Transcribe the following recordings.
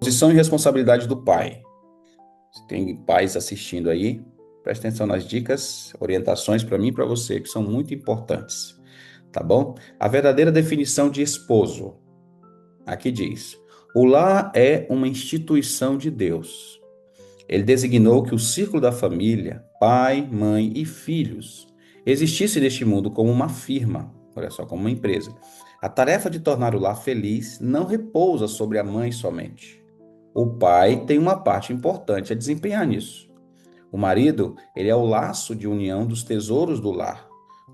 Posição e responsabilidade do pai. Se tem pais assistindo aí, preste atenção nas dicas, orientações para mim e para você, que são muito importantes, tá bom? A verdadeira definição de esposo. Aqui diz: o lar é uma instituição de Deus. Ele designou que o círculo da família, pai, mãe e filhos, existisse neste mundo como uma firma, olha só, como uma empresa. A tarefa de tornar o lar feliz não repousa sobre a mãe somente. O pai tem uma parte importante a desempenhar nisso. O marido, ele é o laço de união dos tesouros do lar,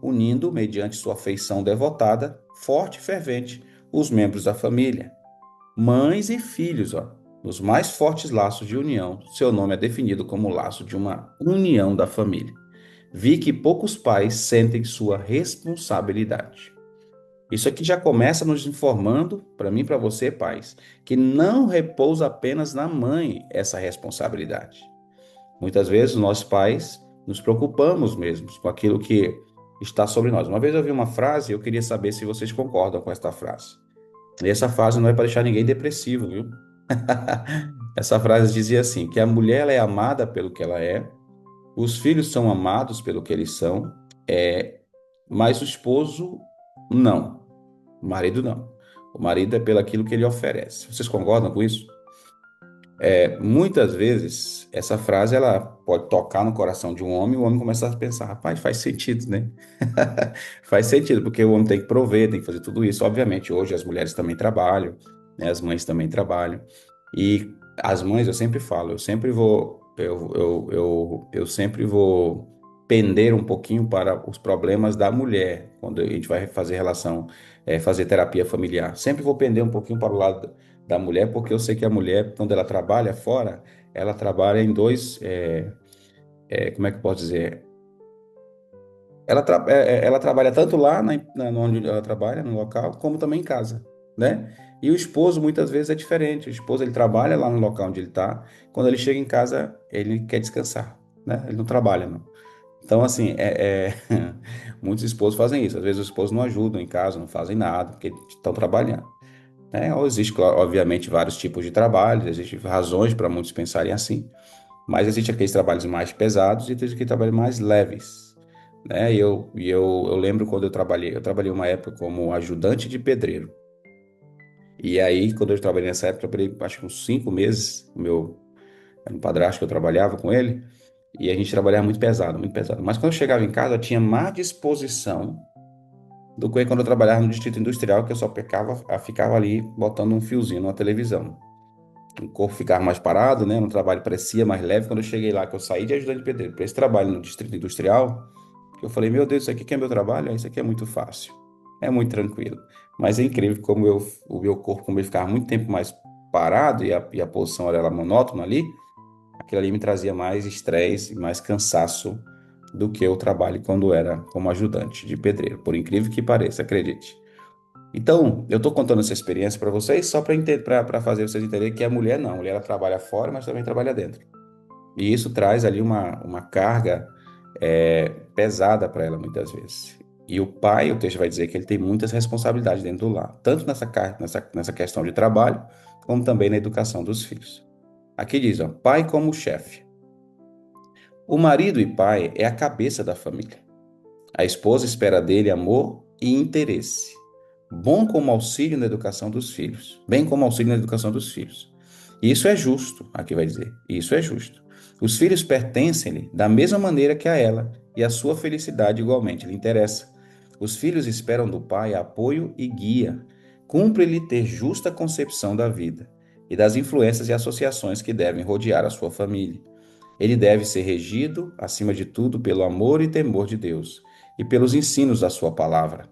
unindo, mediante sua afeição devotada, forte e fervente, os membros da família. Mães e filhos, ó, nos mais fortes laços de união, seu nome é definido como o laço de uma união da família. Vi que poucos pais sentem sua responsabilidade. Isso aqui já começa nos informando, para mim e para você, pais, que não repousa apenas na mãe essa responsabilidade. Muitas vezes nós pais nos preocupamos mesmo com aquilo que está sobre nós. Uma vez eu vi uma frase e eu queria saber se vocês concordam com esta frase. E essa frase não é para deixar ninguém depressivo, viu? Essa frase dizia assim, que a mulher ela é amada pelo que ela é, os filhos são amados pelo que eles são, mas o esposo não, o marido não. O marido é pelo aquilo que ele oferece. Vocês concordam com isso? Muitas vezes essa frase ela pode tocar no coração de um homem e o homem começa a pensar, rapaz, faz sentido, né? Faz sentido, porque o homem tem que prover, tem que fazer tudo isso. Obviamente, hoje as mulheres também trabalham, né? As mães também trabalham. E as mães, eu sempre falo, eu sempre vou pender um pouquinho para os problemas da mulher, quando a gente vai fazer relação, fazer terapia familiar. Sempre vou pender um pouquinho para o lado da mulher, porque eu sei que a mulher, quando ela trabalha fora, ela trabalha em dois, como é que eu posso dizer? Ela trabalha tanto lá onde ela trabalha, no local, como também em casa, né? E o esposo, muitas vezes, é diferente. O esposo, ele trabalha lá no local onde ele está. Quando ele chega em casa, ele quer descansar, né? Ele não trabalha, não. Então, assim, muitos esposos fazem isso. Às vezes, os esposos não ajudam em casa, não fazem nada, porque estão trabalhando, né? Ou existe, claro, obviamente, vários tipos de trabalhos, existem razões para muitos pensarem assim, mas existe aqueles trabalhos mais pesados e existe aqueles trabalhos mais leves, né? Eu lembro quando eu trabalhei uma época como ajudante de pedreiro. E aí, quando eu trabalhei nessa época, eu trabalhei acho que uns 5 meses, era um padrasto que eu trabalhava com ele, e a gente trabalhava muito pesado, muito pesado. Mas quando eu chegava em casa, eu tinha mais disposição do que quando eu trabalhava no distrito industrial, que eu só ficava ali botando um fiozinho na televisão. O corpo ficava mais parado, né? O trabalho parecia mais leve. Quando eu cheguei lá, que eu saí de ajudante de pedreiro para esse trabalho no distrito industrial, que eu falei, meu Deus, isso aqui que é meu trabalho? Isso aqui é muito fácil. É muito tranquilo. Mas é incrível como o meu corpo, como ele ficava muito tempo mais parado e a posição era monótona ali, aquilo ali me trazia mais estresse e mais cansaço do que o trabalho quando era como ajudante de pedreiro. Por incrível que pareça, acredite. Então, eu estou contando essa experiência para vocês só para fazer vocês entenderem que a mulher não, a mulher ela trabalha fora, mas também trabalha dentro. E isso traz ali uma carga pesada para ela muitas vezes. E o pai, o texto vai dizer que ele tem muitas responsabilidades dentro do lar, tanto nessa questão de trabalho, como também na educação dos filhos. Aqui diz, ó, pai como chefe. O marido e pai é a cabeça da família. A esposa espera dele amor e interesse, bom como auxílio na educação dos filhos, bem como auxílio na educação dos filhos. E isso é justo, aqui vai dizer, isso é justo. Os filhos pertencem-lhe da mesma maneira que a ela, e a sua felicidade igualmente lhe interessa. Os filhos esperam do pai apoio e guia. Cumpre-lhe ter justa concepção da vida e das influências e associações que devem rodear a sua família. Ele deve ser regido, acima de tudo, pelo amor e temor de Deus e pelos ensinos da sua palavra.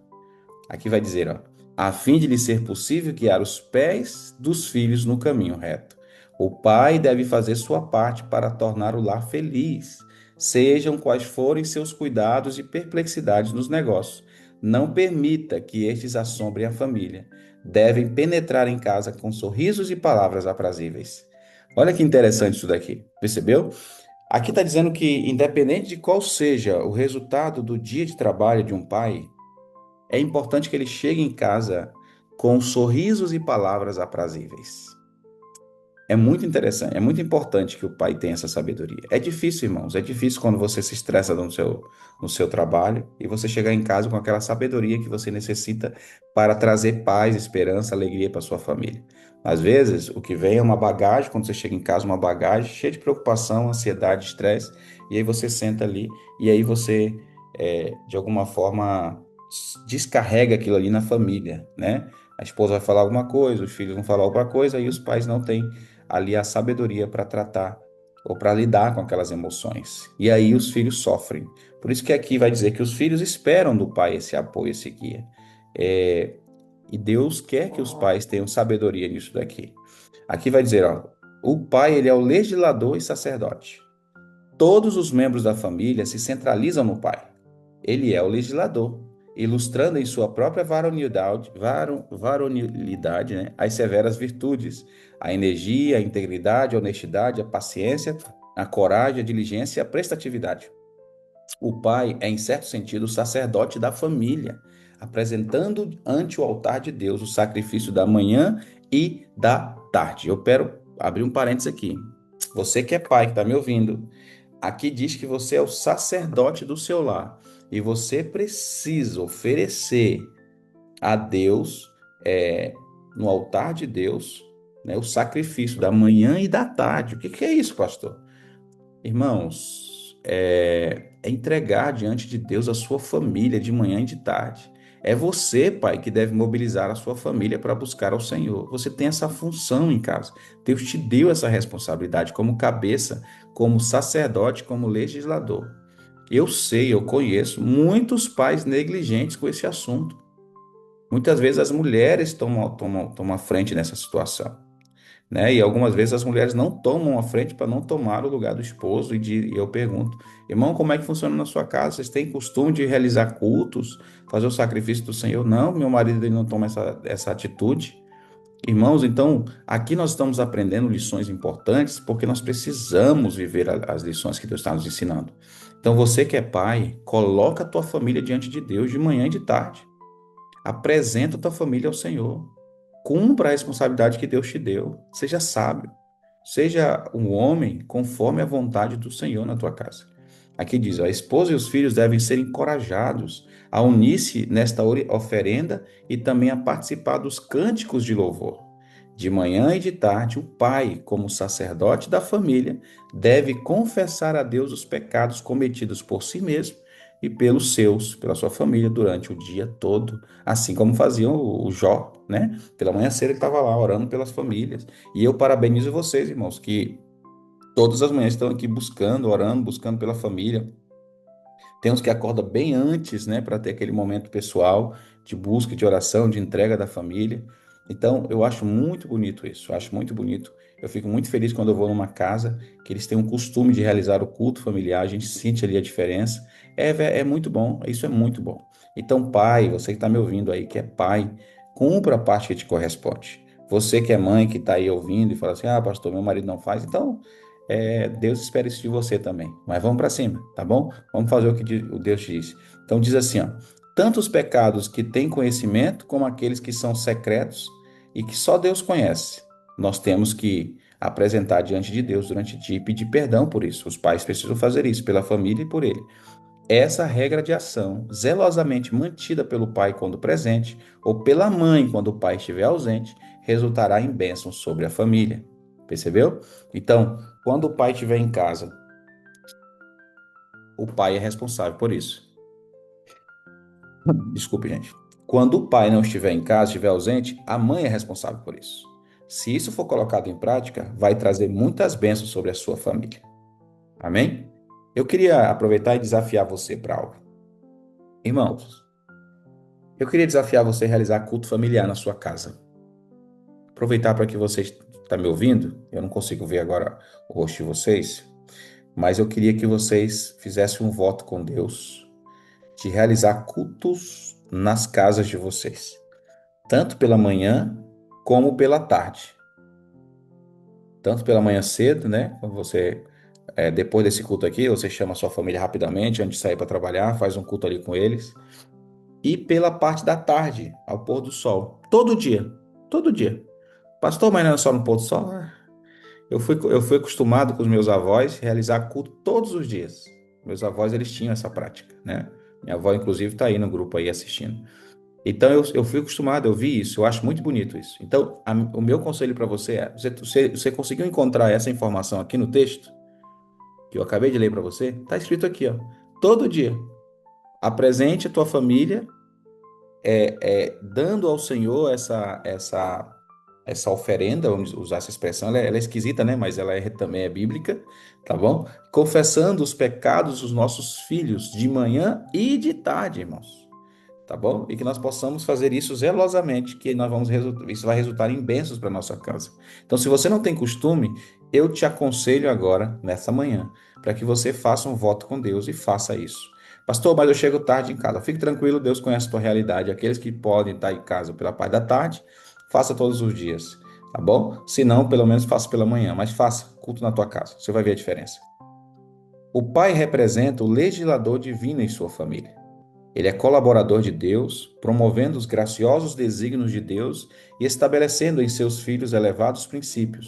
Aqui vai dizer, ó, a fim de lhe ser possível guiar os pés dos filhos no caminho reto. O pai deve fazer sua parte para tornar o lar feliz, sejam quais forem seus cuidados e perplexidades nos negócios. Não permita que estes assombrem a família. Devem penetrar em casa com sorrisos e palavras aprazíveis. Olha que interessante isso daqui, percebeu? Aqui está dizendo que, independente de qual seja o resultado do dia de trabalho de um pai, é importante que ele chegue em casa com sorrisos e palavras aprazíveis. É muito interessante, é muito importante que o pai tenha essa sabedoria. É difícil, irmãos, é difícil quando você se estressa no seu trabalho e você chegar em casa com aquela sabedoria que você necessita para trazer paz, esperança, alegria para sua família. Às vezes, o que vem é uma bagagem, quando você chega em casa, uma bagagem cheia de preocupação, ansiedade, estresse, e aí você senta ali e aí você, de alguma forma, descarrega aquilo ali na família, né? A esposa vai falar alguma coisa, os filhos vão falar alguma coisa, e os pais não têm ali a sabedoria para tratar ou para lidar com aquelas emoções. E aí os filhos sofrem. Por isso que aqui vai dizer que os filhos esperam do pai esse apoio, esse guia. É, e Deus quer que os pais tenham sabedoria nisso daqui. Aqui vai dizer, ó, o pai, ele é o legislador e sacerdote. Todos os membros da família se centralizam no pai. Ele é o legislador, ilustrando em sua própria varonilidade, né, as severas virtudes, a energia, a integridade, a honestidade, a paciência, a coragem, a diligência e a prestatividade. O pai é, em certo sentido, o sacerdote da família, apresentando ante o altar de Deus o sacrifício da manhã e da tarde. Eu quero abrir um parênteses aqui. Você que é pai, que está me ouvindo, aqui diz que você é o sacerdote do seu lar e você precisa oferecer a Deus, é, no altar de Deus, né, o sacrifício da manhã e da tarde. O que que é isso, pastor? Irmãos, é entregar diante de Deus a sua família de manhã e de tarde. É você, pai, que deve mobilizar a sua família para buscar ao Senhor. Você tem essa função em casa. Deus te deu essa responsabilidade como cabeça, como sacerdote, como legislador. Eu sei, eu conheço muitos pais negligentes com esse assunto. Muitas vezes as mulheres tomam a frente nessa situação, né? E algumas vezes as mulheres não tomam a frente para não tomar o lugar do esposo. E eu pergunto, irmão, como é que funciona na sua casa? Vocês têm costume de realizar cultos, fazer o sacrifício do Senhor? Não, meu marido ele não toma essa atitude. Irmãos, então aqui nós estamos aprendendo lições importantes porque nós precisamos viver as lições que Deus está nos ensinando. Então você que é pai, coloca a tua família diante de Deus de manhã e de tarde. Apresenta a tua família ao Senhor. Cumpra a responsabilidade que Deus te deu. Seja sábio. Seja um homem conforme a vontade do Senhor na tua casa. Aqui diz: a esposa e os filhos devem ser encorajados a unir-se nesta oferenda e também a participar dos cânticos de louvor. De manhã e de tarde, o pai, como sacerdote da família, deve confessar a Deus os pecados cometidos por si mesmo e pelos seus, pela sua família, durante o dia todo, assim como fazia o Jó, né? Pela manhã cedo ele estava lá orando pelas famílias. E eu parabenizo vocês, irmãos, que todas as manhãs estão aqui buscando, orando, buscando pela família. Tem uns que acordam bem antes, né, para ter aquele momento pessoal de busca, de oração, de entrega da família. Então, eu acho muito bonito isso, eu acho muito bonito. Eu fico muito feliz quando eu vou numa casa que eles têm um costume de realizar o culto familiar, a gente sente ali a diferença. É muito bom, isso é muito bom. Então, pai, você que está me ouvindo aí, que é pai, cumpra a parte que te corresponde. Você que é mãe, que está aí ouvindo e fala assim: ah, pastor, meu marido não faz, então Deus espera isso de você também. Mas vamos para cima, tá bom? Vamos fazer o que o Deus diz. Então diz assim, ó: tanto os pecados que têm conhecimento, como aqueles que são secretos e que só Deus conhece, nós temos que apresentar diante de Deus durante o dia e pedir perdão por isso. Os pais precisam fazer isso pela família e por ele. Essa regra de ação, zelosamente mantida pelo pai quando presente, ou pela mãe quando o pai estiver ausente, resultará em bênção sobre a família. Percebeu? Então, quando o pai estiver em casa, o pai é responsável por isso. Desculpe, gente. Quando o pai não estiver em casa, estiver ausente, a mãe é responsável por isso. Se isso for colocado em prática, vai trazer muitas bênçãos sobre a sua família. Amém? Eu queria aproveitar e desafiar você para algo. Irmãos, eu queria desafiar você a realizar culto familiar na sua casa. Aproveitar para que você está me ouvindo, eu não consigo ver agora o rosto de vocês, mas eu queria que vocês fizessem um voto com Deus de realizar cultos nas casas de vocês, tanto pela manhã como pela tarde. Tanto pela manhã cedo, né? Quando você, depois desse culto aqui, você chama a sua família rapidamente, antes de sair para trabalhar, faz um culto ali com eles. E pela parte da tarde, ao pôr do sol. Todo dia. Todo dia. Pastor, mas não é só no pôr do sol? Eu fui acostumado com os meus avós realizar culto todos os dias. Meus avós, eles tinham essa prática, né? Minha avó, inclusive, está aí no grupo aí assistindo. Então, eu fui acostumado, eu vi isso, eu acho muito bonito isso. Então, o meu conselho para você é: você conseguiu encontrar essa informação aqui no texto, que eu acabei de ler para você? Está escrito aqui, ó. Todo dia, apresente a tua família, dando ao Senhor essa oferenda, vamos usar essa expressão, ela é esquisita, né? Mas ela também é bíblica, tá bom? Confessando os pecados dos nossos filhos de manhã e de tarde, irmãos, tá bom? E que nós possamos fazer isso zelosamente, que isso vai resultar em bênçãos para nossa casa. Então, se você não tem costume, eu te aconselho agora, nessa manhã, para que você faça um voto com Deus e faça isso. Pastor, mas eu chego tarde em casa. Fique tranquilo, Deus conhece a tua realidade. Aqueles que podem estar em casa pela parte da tarde, faça todos os dias, tá bom? Se não, pelo menos faça pela manhã, mas faça culto na tua casa. Você vai ver a diferença. O pai representa o legislador divino em sua família. Ele é colaborador de Deus, promovendo os graciosos desígnios de Deus e estabelecendo em seus filhos elevados princípios,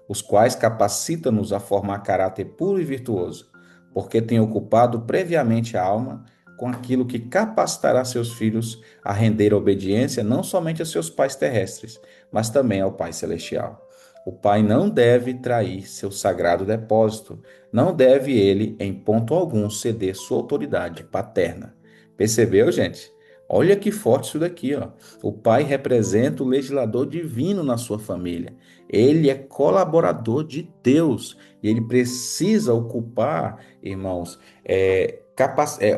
os quais capacitam-nos a formar caráter puro e virtuoso, porque tem ocupado previamente a alma com aquilo que capacitará seus filhos a render obediência não somente a seus pais terrestres, mas também ao Pai Celestial. O pai não deve trair seu sagrado depósito, não deve ele, em ponto algum, ceder sua autoridade paterna. Percebeu, gente? Olha que forte isso daqui, ó. O pai representa o legislador divino na sua família. Ele é colaborador de Deus e ele precisa ocupar, irmãos,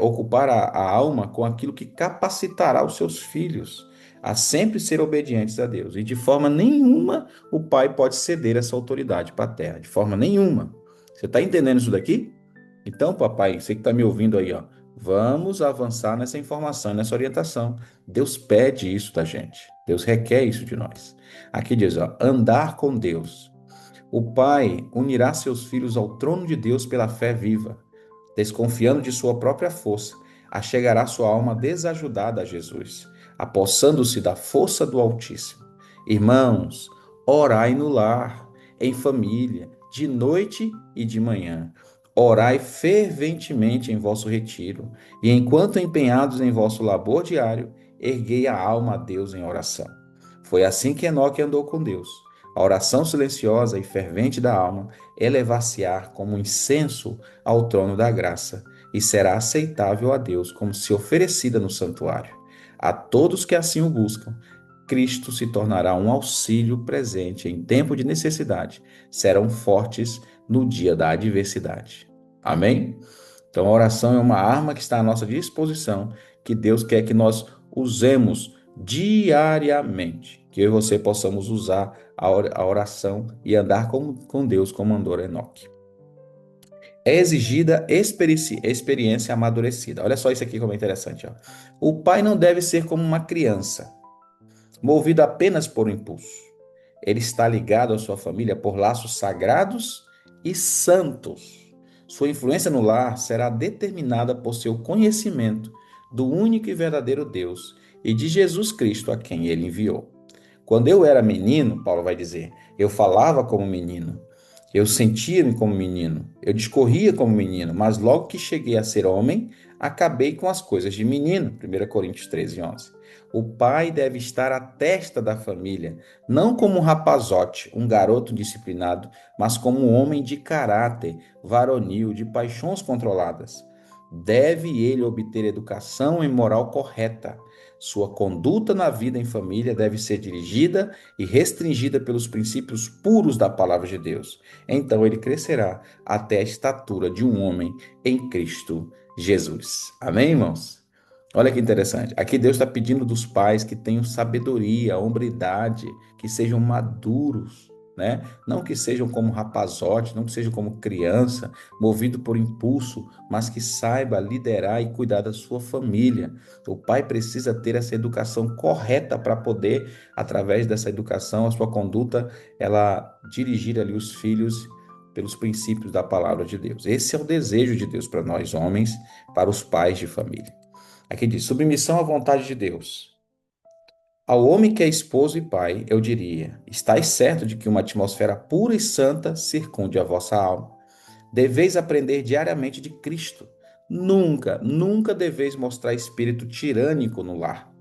ocupar a alma com aquilo que capacitará os seus filhos a sempre ser obedientes a Deus. E de forma nenhuma o pai pode ceder essa autoridade paterna, de forma nenhuma. Você está entendendo isso daqui? Então, papai, você que está me ouvindo aí, ó, vamos avançar nessa informação, nessa orientação. Deus pede isso da gente. Deus requer isso de nós. Aqui diz, ó, andar com Deus. O pai unirá seus filhos ao trono de Deus pela fé viva, desconfiando de sua própria força, achegará sua alma desajudada a Jesus, apossando-se da força do Altíssimo. Irmãos, orai no lar, em família, de noite e de manhã. Orai ferventemente em vosso retiro, e enquanto empenhados em vosso labor diário, erguei a alma a Deus em oração. Foi assim que Enoque andou com Deus. A oração silenciosa e fervente da alma elevar-se-á como incenso ao trono da graça e será aceitável a Deus como se oferecida no santuário. A todos que assim o buscam, Cristo se tornará um auxílio presente em tempo de necessidade. Serão fortes no dia da adversidade. Amém? Então, a oração é uma arma que está à nossa disposição, que Deus quer que nós usemos diariamente. Que eu e você possamos usar a oração e andar com Deus como andou Enoque. É exigida experiência amadurecida. Olha só isso aqui como é interessante. Ó. O pai não deve ser como uma criança, movido apenas por um impulso. Ele está ligado à sua família por laços sagrados e santos. Sua influência no lar será determinada por seu conhecimento do único e verdadeiro Deus e de Jesus Cristo a quem ele enviou. Quando eu era menino, Paulo vai dizer, eu falava como menino, eu sentia-me como menino, eu discorria como menino, mas logo que cheguei a ser homem, acabei com as coisas de menino. 1 Coríntios 13:11. O pai deve estar à testa da família, não como um rapazote, um garoto disciplinado, mas como um homem de caráter, varonil, de paixões controladas. Deve ele obter educação e moral correta. Sua conduta na vida em família deve ser dirigida e restringida pelos princípios puros da palavra de Deus. Então ele crescerá até a estatura de um homem em Cristo Jesus. Amém, irmãos? Olha que interessante. Aqui Deus está pedindo dos pais que tenham sabedoria, hombridade, que sejam maduros, né? Não que sejam como rapazote, não que sejam como criança, movido por impulso, mas que saiba liderar e cuidar da sua família. O pai precisa ter essa educação correta para poder, através dessa educação, a sua conduta, ela dirigir ali os filhos pelos princípios da palavra de Deus. Esse é o desejo de Deus para nós homens, para os pais de família. Aqui diz: submissão à vontade de Deus. Ao homem que é esposo e pai, eu diria: estais certo de que uma atmosfera pura e santa circunde a vossa alma. Deveis aprender diariamente de Cristo. Nunca, nunca deveis mostrar espírito tirânico no lar.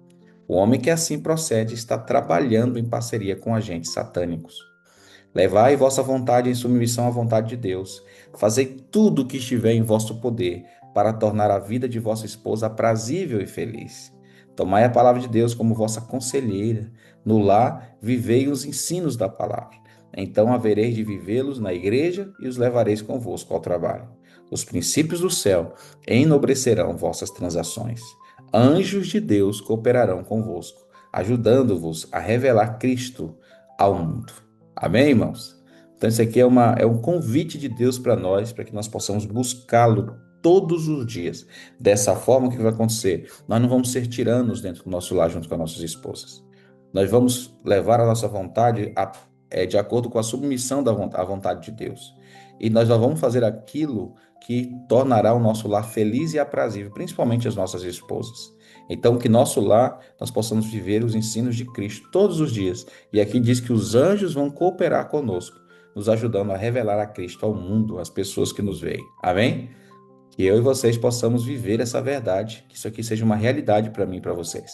O homem que assim procede está trabalhando em parceria com agentes satânicos. Levai vossa vontade em submissão à vontade de Deus. Fazei tudo o que estiver em vosso poder para tornar a vida de vossa esposa aprazível e feliz. Tomai a palavra de Deus como vossa conselheira. No lar, vivei os ensinos da palavra. Então havereis de vivê-los na igreja e os levareis convosco ao trabalho. Os princípios do céu enobrecerão vossas transações. Anjos de Deus cooperarão convosco, ajudando-vos a revelar Cristo ao mundo. Amém, irmãos? Então, isso aqui é um convite de Deus para que nós possamos buscá-lo todos os dias. Dessa forma, o que vai acontecer? Nós não vamos ser tiranos dentro do nosso lar junto com as nossas esposas. Nós vamos levar a nossa vontade de acordo com a submissão à vontade de Deus. E nós só vamos fazer aquilo que tornará o nosso lar feliz e aprazível, principalmente as nossas esposas. Então, que nosso lar nós possamos viver os ensinos de Cristo todos os dias. E aqui diz que os anjos vão cooperar conosco, nos ajudando a revelar a Cristo ao mundo, às pessoas que nos veem. Amém? Que eu e vocês possamos viver essa verdade, que isso aqui seja uma realidade para mim e para vocês.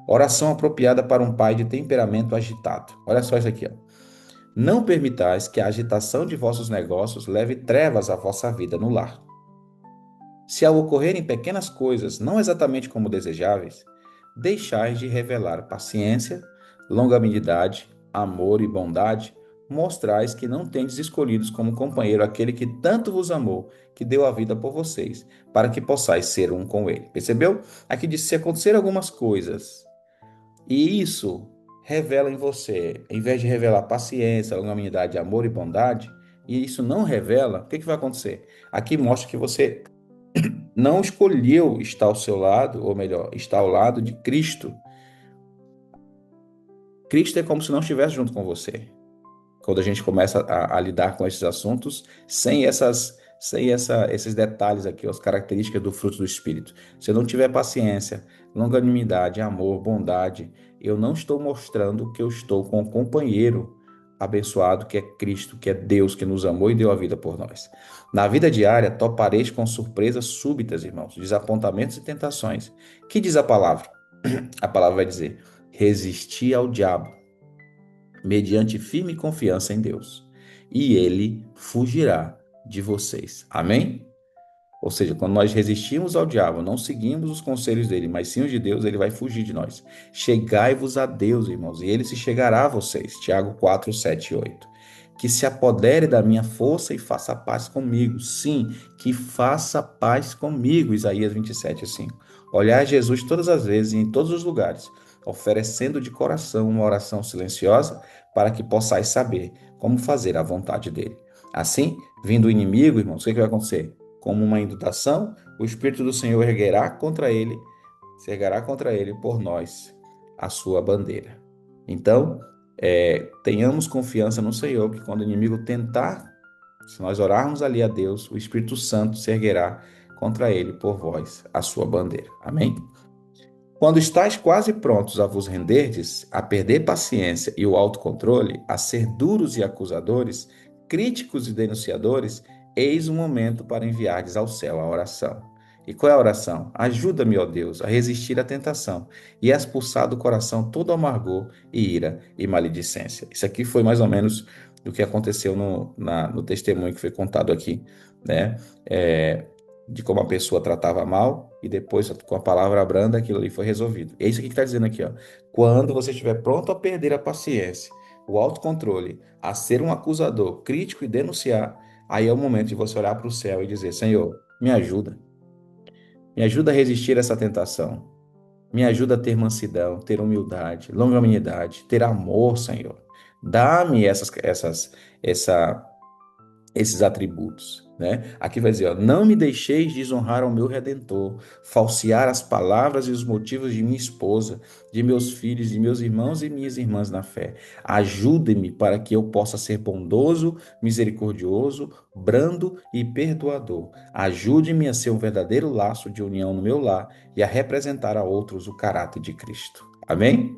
Oração apropriada para um pai de temperamento agitado. Olha só isso aqui, ó. Não permitais que a agitação de vossos negócios leve trevas à vossa vida no lar. Se ao ocorrerem pequenas coisas não exatamente como desejáveis, deixais de revelar paciência, longanimidade, amor e bondade, mostrais que não tendes escolhidos como companheiro aquele que tanto vos amou, que deu a vida por vocês, para que possais ser um com ele. Percebeu? Aqui diz: se acontecer algumas coisas, e isso revela em você, em vez de revelar paciência, longanimidade, amor e bondade, e isso não revela, o que vai acontecer? Aqui mostra que você não escolheu estar ao seu lado, ou melhor, estar ao lado de Cristo. Cristo é como se não estivesse junto com você. Quando a gente começa a lidar com esses assuntos, esses detalhes aqui, as características do fruto do Espírito. Se eu não tiver paciência, longanimidade, amor, bondade, eu não estou mostrando que eu estou com um companheiro abençoado, que é Cristo, que é Deus, que nos amou e deu a vida por nós. Na vida diária, topareis com surpresas súbitas, irmãos, desapontamentos e tentações. Que diz a palavra? A palavra vai dizer: resistir ao diabo, mediante firme confiança em Deus, e ele fugirá de vocês. Amém? Ou seja, quando nós resistimos ao diabo, não seguimos os conselhos dele, mas sim os de Deus, ele vai fugir de nós. Chegai-vos a Deus, irmãos, e ele se chegará a vocês. Tiago 4, 7 e 8. Que se apodere da minha força e faça paz comigo. Sim, que faça paz comigo. Isaías 27, 5. Olhar Jesus todas as vezes e em todos os lugares, oferecendo de coração uma oração silenciosa para que possais saber como fazer a vontade dele. Assim, vindo o inimigo, irmãos, o que vai acontecer? Como uma indutação, o Espírito do Senhor se erguerá contra ele por nós, a sua bandeira. Então, tenhamos confiança no Senhor, que quando o inimigo tentar, se nós orarmos ali a Deus, o Espírito Santo se erguerá contra ele por vós, a sua bandeira. Amém? Quando estáis quase prontos a vos renderdes, a perder paciência e o autocontrole, a ser duros e acusadores, críticos e denunciadores, eis o momento para enviardes ao céu a oração. E qual é a oração? Ajuda-me, ó Deus, a resistir à tentação e a expulsar do coração todo amargor e ira e maledicência. Isso aqui foi mais ou menos o que aconteceu no testemunho que foi contado aqui, né? De como a pessoa tratava mal e depois, com a palavra branda, aquilo ali foi resolvido. É isso aqui que está dizendo aqui, ó. Quando você estiver pronto a perder a paciência, o autocontrole, a ser um acusador, crítico e denunciar, aí é o momento de você olhar para o céu e dizer: Senhor, me ajuda a resistir a essa tentação, me ajuda a ter mansidão, ter humildade, longanimidade, ter amor, Senhor. Dá-me esses atributos, né? Aqui vai dizer, ó, não me deixeis desonrar ao meu Redentor, falsear as palavras e os motivos de minha esposa, de meus filhos, de meus irmãos e minhas irmãs na fé. Ajude-me para que eu possa ser bondoso, misericordioso, brando e perdoador. Ajude-me a ser um verdadeiro laço de união no meu lar e a representar a outros o caráter de Cristo. Amém?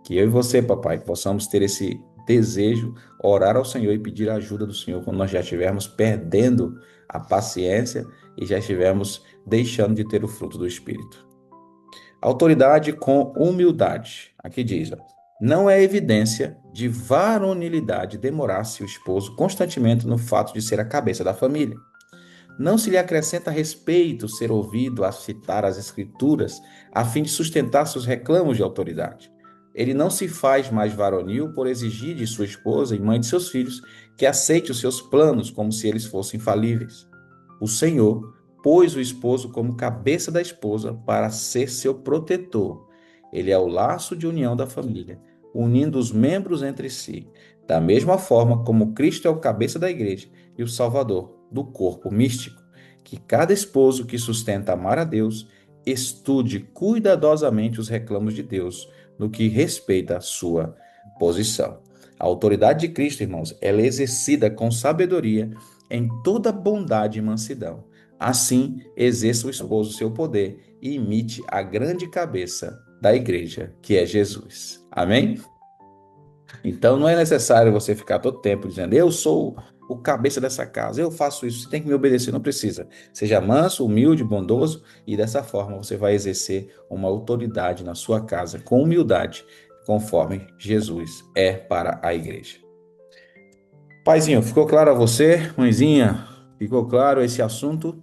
Que eu e você, papai, possamos ter esse desejo, orar ao Senhor e pedir a ajuda do Senhor quando nós já estivermos perdendo a paciência e já estivermos deixando de ter o fruto do Espírito. Autoridade com humildade. Aqui diz, ó, não é evidência de varonilidade demorar-se o esposo constantemente no fato de ser a cabeça da família. Não se lhe acrescenta respeito ser ouvido a citar as Escrituras a fim de sustentar seus reclamos de autoridade. Ele não se faz mais varonil por exigir de sua esposa e mãe de seus filhos que aceite os seus planos como se eles fossem falíveis. O Senhor pôs o esposo como cabeça da esposa para ser seu protetor. Ele é o laço de união da família, unindo os membros entre si, da mesma forma como Cristo é o cabeça da igreja e o Salvador do corpo místico. Que cada esposo que sustenta amar a Deus estude cuidadosamente os reclamos de Deus no que respeita à sua posição. A autoridade de Cristo, irmãos, ela é exercida com sabedoria em toda bondade e mansidão. Assim, exerça o esposo seu poder e imite a grande cabeça da igreja, que é Jesus. Amém? Então, não é necessário você ficar todo tempo dizendo, eu sou o cabeça dessa casa, eu faço isso, você tem que me obedecer. Não precisa. Seja manso, humilde, bondoso, e dessa forma você vai exercer uma autoridade na sua casa com humildade, conforme Jesus é para a igreja. Paizinho, ficou claro a você? Mãezinha, ficou claro esse assunto?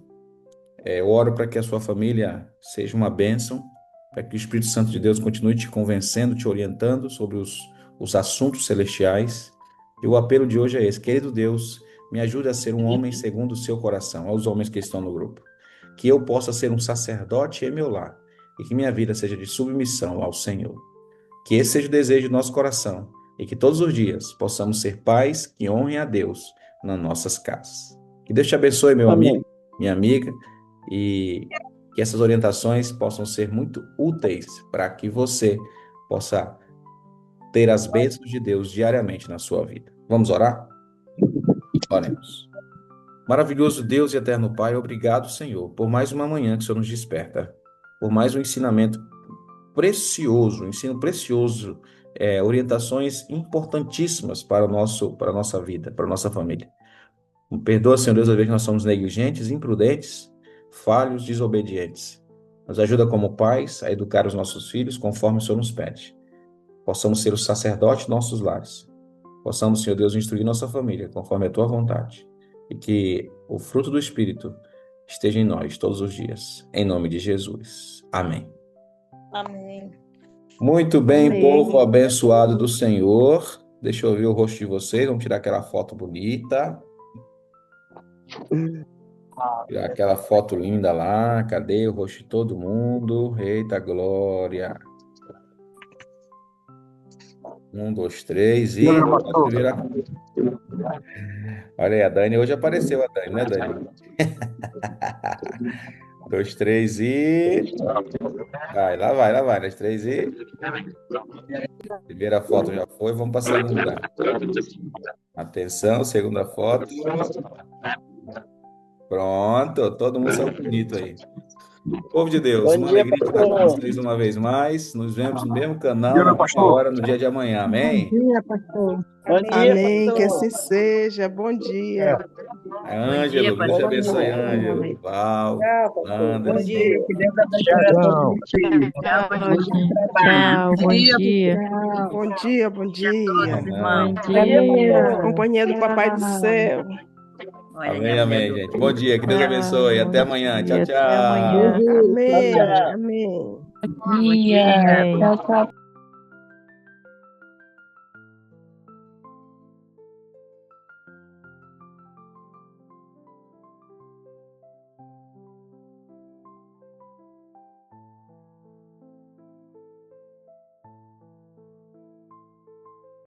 Eu oro para que a sua família seja uma bênção, para que o Espírito Santo de Deus continue te convencendo, te orientando sobre os assuntos celestiais. E o apelo de hoje é esse: querido Deus, me ajude a ser um homem segundo o seu coração, aos homens que estão no grupo. Que eu possa ser um sacerdote em meu lar e que minha vida seja de submissão ao Senhor. Que esse seja o desejo do nosso coração e que todos os dias possamos ser pais que honrem a Deus nas nossas casas. Que Deus te abençoe, meu amigo, Amém. minha amiga, e que essas orientações possam ser muito úteis para que você possa ter as bênçãos de Deus diariamente na sua vida. Vamos orar? Oremos. Maravilhoso Deus e eterno Pai, obrigado, Senhor, por mais uma manhã que o Senhor nos desperta, por mais um ensinamento precioso, um ensino precioso, orientações importantíssimas para a nossa vida, para a nossa família. Perdoa, Senhor Deus, às vezes nós somos negligentes, imprudentes, falhos, desobedientes. Nos ajuda como pais a educar os nossos filhos conforme o Senhor nos pede. Possamos ser o sacerdote de nossos lares. Possamos, Senhor Deus, instruir nossa família conforme a tua vontade. E que o fruto do Espírito esteja em nós todos os dias. Em nome de Jesus. Amém. Amém. Muito bem, Amém. povo abençoado do Senhor. Deixa eu ver o rosto de vocês. Vamos tirar aquela foto bonita. Tirar aquela foto linda lá. Cadê o rosto de todo mundo? Eita glória. 1, 2, 3 e. Olha aí, a Dani hoje apareceu, a Dani, né, Dani? 2, 3 e. Vai, lá vai, nas 3 e. Primeira foto já foi, vamos para a segunda. Atenção, segunda foto. Pronto, todo mundo saiu bonito aí. Povo de Deus, Bom uma dia, alegria estar com pastor. vocês uma vez mais. Nos vemos no mesmo canal, na mesma hora, no dia de amanhã. Amém? Dia, pastor. Bom dia, Amém, que pastor. assim seja. Bom dia. Ângelo, Deus te abençoe, Ângelo. Val, Tchau, pastor. Bom Anderson. dia. Que Deus abençoe a todos vocês. Tchau, gente. Tchau, bom dia. Tchau. Bom dia, bom dia. Amém, Bom Cadê, dia. pastor? Companhia do Papai do Céu. amém, amém, gente. Bom dia, que Deus abençoe. Até amanhã. Tchau, Até amanhã. tchau. Jesus, Amém, Tchau. amém. Bom dia. tchau, tchau.